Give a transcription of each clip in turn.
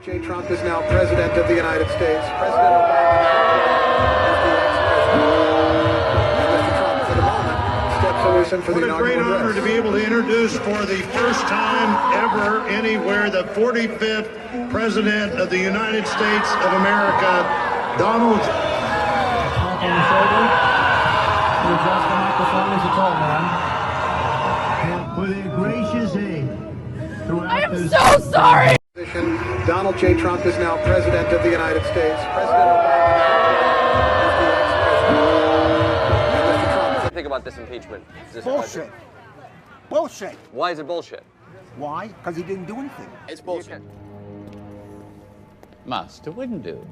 J. Trump is now President of the United States. President Obama is the ex-president. And Mr. Trump, for the moment, steps loose in for the inaugural address. What a great honor to be able to introduce for the first time ever anywhere the 45th President of the United States of America, Donald. On the shoulder. You adjust the microphone as you talk, man. For their gracious aid. I am so sorry! Donald J. Trump is now President of the United States. President Obama is the ex-president. And Mr. Trump. What do you think about this impeachment? Bullshit. Bullshit. Why is it bullshit? Why? Because he didn't do anything. It's bullshit. Master Windu.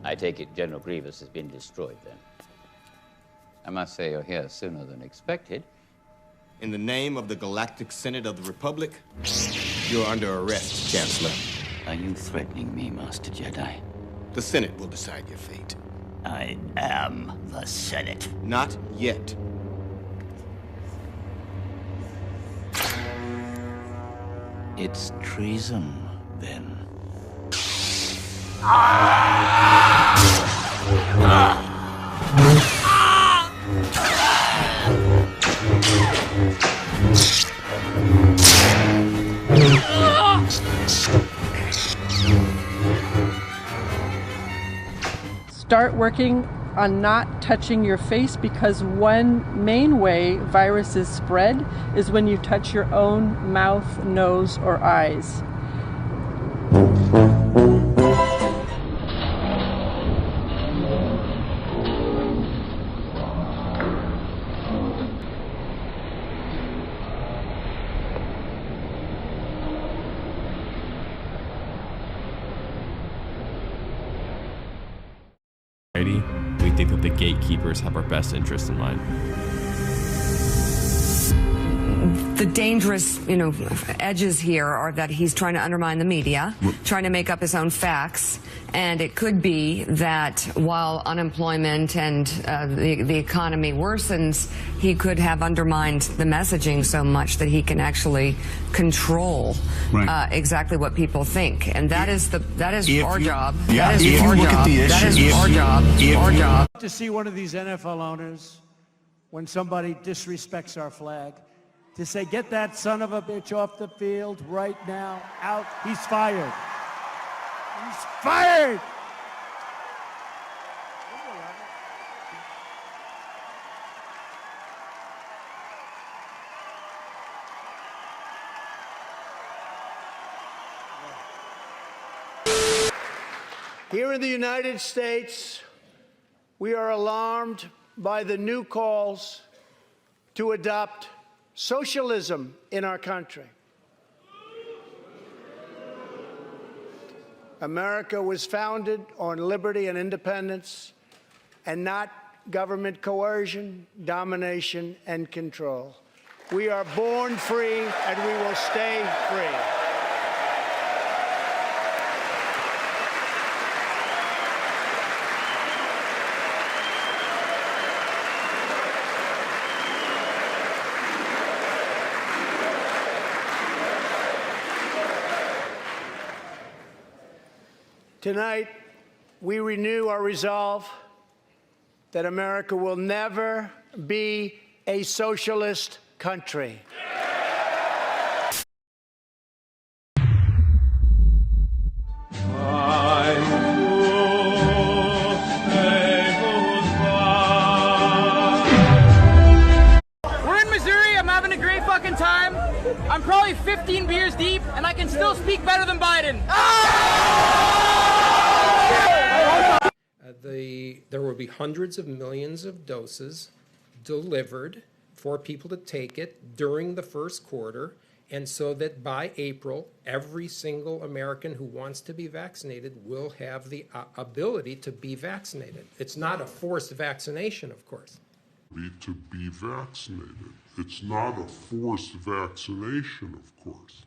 I take it General Grievous has been destroyed then. I must say you're here sooner than expected. In the name of the Galactic Senate of the Republic, you're under arrest, Chancellor. Are you threatening me, Master Jedi? The Senate will decide your fate. I am the Senate. Not yet. It's treason, then. Start working on not touching your face, because one main way viruses spread is when you touch your own mouth, nose, or eyes. We think that the gatekeepers have our best interest in mind. The dangerous, edges here are that he's trying to undermine the media, trying to make up his own facts, and it could be that while unemployment and the economy worsens, he could have undermined the messaging so much that he can actually control exactly what people think, and that is our job. That is our job. That is our job. Our job. To see one of these NFL owners, when somebody disrespects our flag, to say, get that son of a bitch off the field right now, out, he's fired. He's fired! Here in the United States, we are alarmed by the new calls to adopt socialism in our country. America was founded on liberty and independence, and not government coercion, domination, and control. We are born free, and we will stay free. Tonight, we renew our resolve that America will never be a socialist country. We're in Missouri, I'm having a great fucking time. I'm probably 15 beers deep, and I can still speak better than Biden. There will be hundreds of millions of doses delivered for people to take it during the first quarter, and so that by April, every single American who wants to be vaccinated will have the ability to be vaccinated. It's not a forced vaccination, of course. To be vaccinated. It's not a forced vaccination, of course.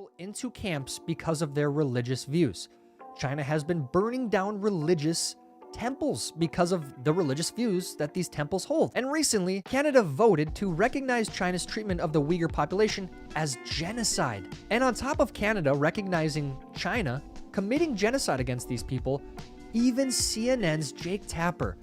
people into camps because of their religious views. China has been burning down religious temples because of the religious views that these temples hold. And recently, Canada voted to recognize China's treatment of the Uyghur population as genocide. And on top of Canada recognizing China committing genocide against these people, even CNN's Jake Tapper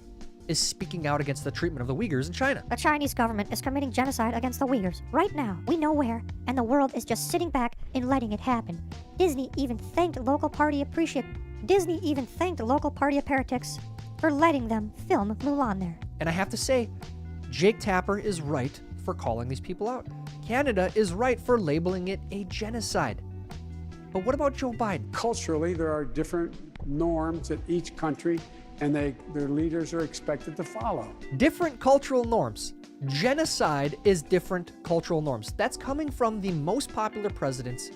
is speaking out against the treatment of the Uyghurs in China. The Chinese government is committing genocide against the Uyghurs right now. We know where, and the world is just sitting back and letting it happen. Disney even thanked local party apparatchiks for letting them film Mulan there. And I have to say, Jake Tapper is right for calling these people out. Canada is right for labeling it a genocide. But what about Joe Biden? Culturally, there are different norms in each country, and their leaders are expected to follow. Different cultural norms. Genocide is different cultural norms. That's coming from the most popular presidents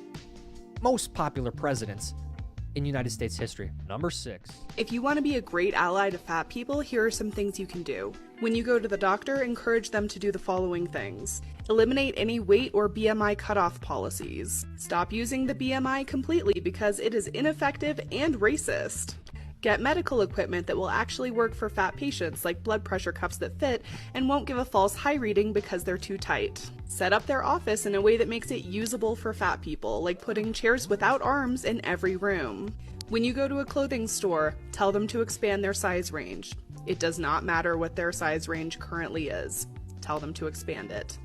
in United States history. Number 6. If you want to be a great ally to fat people, here are some things you can do. When you go to the doctor, encourage them to do the following things. Eliminate any weight or BMI cutoff policies. Stop using the BMI completely because it is ineffective and racist. Get medical equipment that will actually work for fat patients, like blood pressure cuffs that fit and won't give a false high reading because they're too tight. Set up their office in a way that makes it usable for fat people, like putting chairs without arms in every room. When you go to a clothing store, tell them to expand their size range. It does not matter what their size range currently is. Tell them to expand it.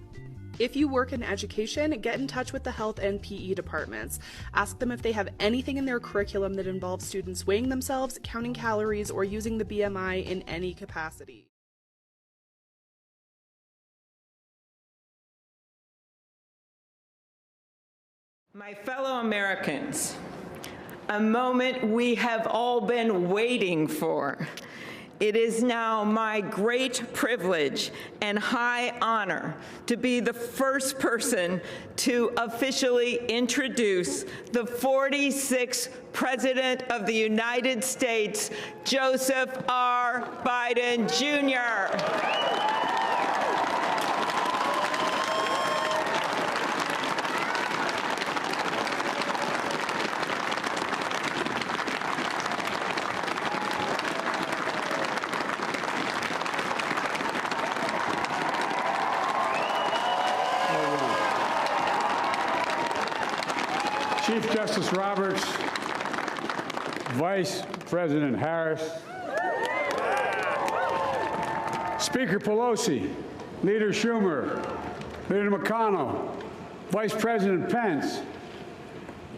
If you work in education, get in touch with the health and PE departments. Ask them if they have anything in their curriculum that involves students weighing themselves, counting calories, or using the BMI in any capacity. My fellow Americans, a moment we have all been waiting for. It is now my great privilege and high honor to be the first person to officially introduce the 46th President of the United States, Joseph R. Biden, Jr. Chief Justice Roberts, Vice President Harris, Speaker Pelosi, Leader Schumer, Leader McConnell, Vice President Pence,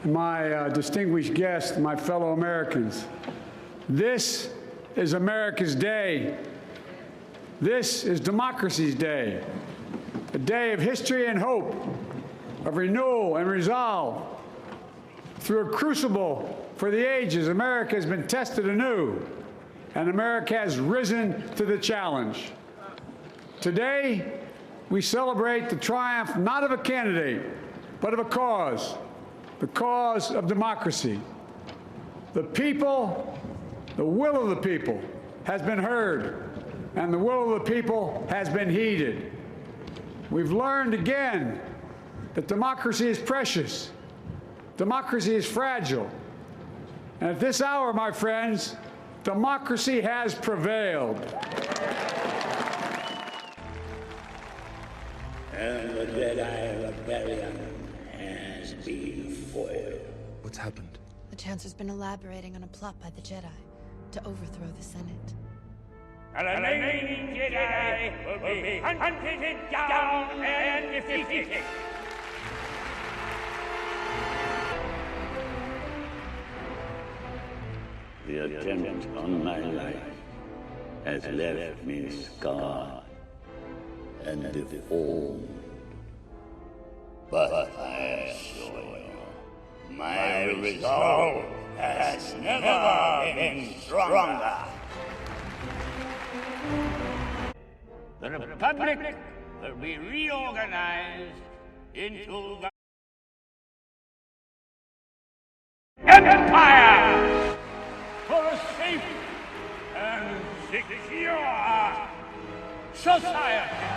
and my distinguished guests, my fellow Americans. This is America's day. This is democracy's day, a day of history and hope, of renewal and resolve. Through a crucible for the ages, America has been tested anew, and America has risen to the challenge. Today, we celebrate the triumph not of a candidate, but of a cause, the cause of democracy. The people, the will of the people has been heard, and the will of the people has been heeded. We've learned again that democracy is precious. Democracy is fragile. And at this hour, my friends, democracy has prevailed. And the Jedi Rebellion has been foiled. What's happened? The Chancellor's been elaborating on a plot by the Jedi to overthrow the Senate. And the remaining Jedi will be hunted down and defeated. The attempt on my life has left me scarred and deformed. But I assure you, my resolve has never been stronger. The Republic will be reorganized into the Empire for a safe and secure society.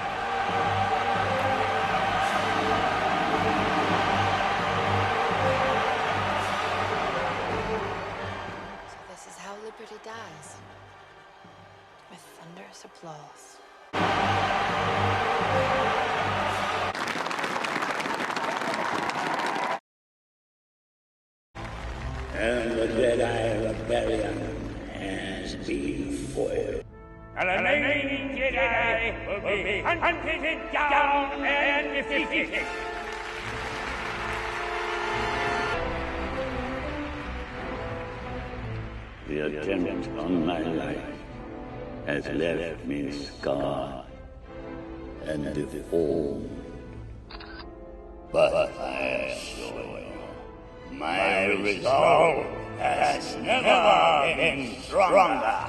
hunted down and defeated. The attempt on my life has left me scarred and deformed. But I assure you, my resolve has never been stronger.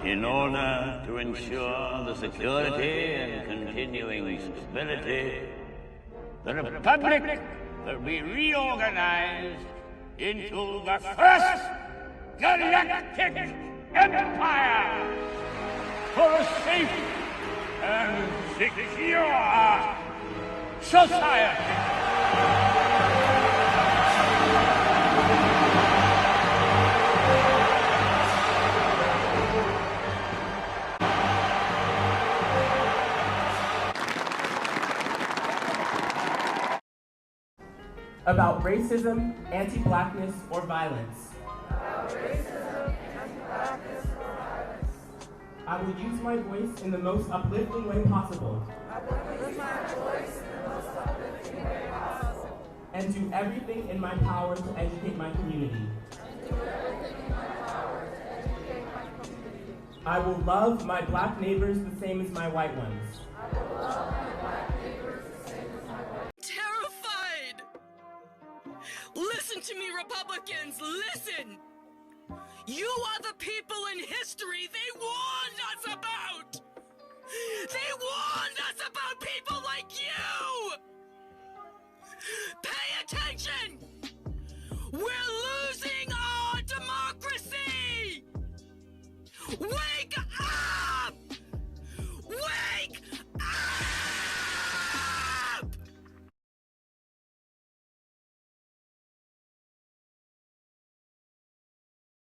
In order to ensure the security and continuing stability, the Republic will be reorganized into the first galactic empire for a safe and secure society. About racism, anti-blackness, or violence. I will use my voice in the most uplifting way possible. And do everything in my power to educate my community. I will love my black neighbors the same as my white ones. Terrified! Listen to me, Republicans, listen! You are the people in history they warned us about! They warned